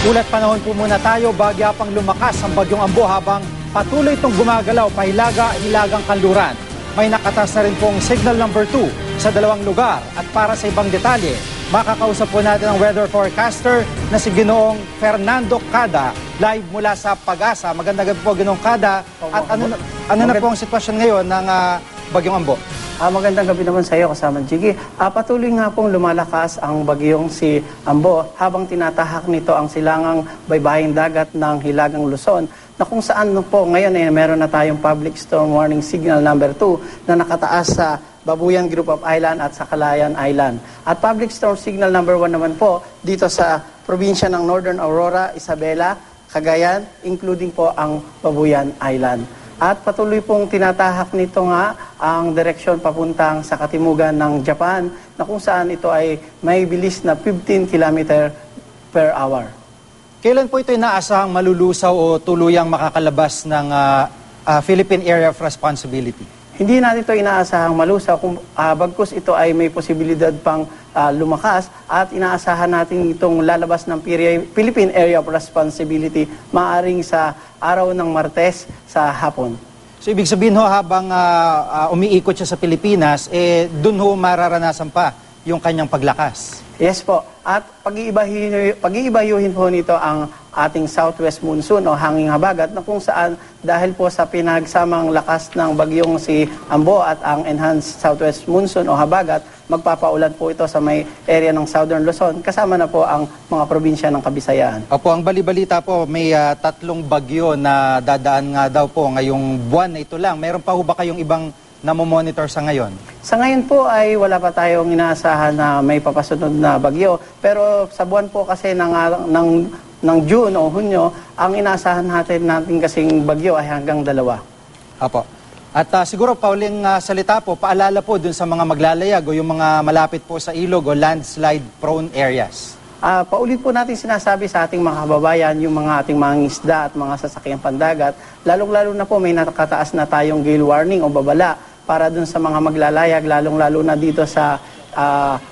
Ulat panahon po muna tayo bagya pang lumakas ang bagyong Ambo habang patuloy itong gumagalaw pa hilagang kanluran. May nakatas na rin pong signal number 2 sa dalawang lugar at para sa ibang detalye, makakausap po natin ang weather forecaster na si Ginoong Fernando Cada live mula sa Pag-asa. Magandang gabi po Ginoong Cada at ano na po ang sitwasyon ngayon ng bagyong Ambo? Magandang gabi naman sa iyo kasama Jiggy. Patuloy nga pong lumalakas ang bagyong si Ambo habang tinatahak nito ang silangang baybaying dagat ng Hilagang Luzon na kung saan po ngayon meron na tayong public storm warning signal number 2 na nakataas sa Babuyan Group of Island at sa Calayan Island. At public storm signal number 1 naman po dito sa probinsya ng Northern Aurora, Isabela, Cagayan, including po ang Babuyan Island. At patuloy pong tinatahak nito nga ang direksyon papuntang sa katimugan ng Japan na kung saan ito ay may bilis na 15 km per hour. Kailan po ito inaasahang malulusaw o tuluyang makakalabas ng Philippine Area of Responsibility? Hindi natin ito inaasahang malusaw kung bagkus ito ay may posibilidad pang lumakas at inaasahan natin itong lalabas ng Philippine Area of Responsibility maaring sa araw ng Martes sa hapon. So ibig sabihin ho habang umiikot siya sa Pilipinas, dun ho mararanasan pa yung kanyang paglakas? Yes po. At pag-iibayuhin po nito ang ating southwest monsoon o hanging habagat na kung saan dahil po sa pinagsamang lakas ng bagyong si Ambo at ang enhanced southwest monsoon o habagat, magpapaulan po ito sa may area ng Southern Luzon kasama na po ang mga probinsya ng Kabisayaan. Opo, ang balibalita po may 3 bagyo na dadaan nga daw po ngayong buwan na ito lang. Meron pa ho ba kayong ibang namomonitor sa ngayon? Sa ngayon po ay wala pa tayong inaasahan na may papasunod na bagyo. Pero sa buwan po kasi ng June o Hunyo, ang inaasahan natin kasing bagyo ay hanggang 2. Apo. At siguro, Pauling salita po, paalala po dun sa mga maglalayag o yung mga malapit po sa ilog o landslide-prone areas. Paulit po natin sinasabi sa ating mga kababayan, yung mga ating mga isda at mga sasakyang pandagat, lalong-lalo na po may nakataas na tayong gale warning o babala para dun sa mga maglalayag, lalong-lalo na dito sa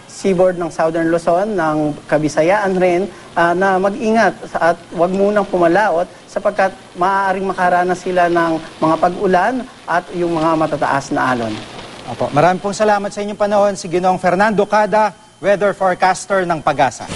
seaboard ng Southern Luzon, ng Kabisayaan rin, na mag-ingat at huwag munang pumalaot sapagkat maaaring makaranas sila ng mga pag-ulan at yung mga matataas na alon. Opo. Maraming pong salamat sa inyong panahon si Ginoong Fernando Cada, weather forecaster ng Pag-asa.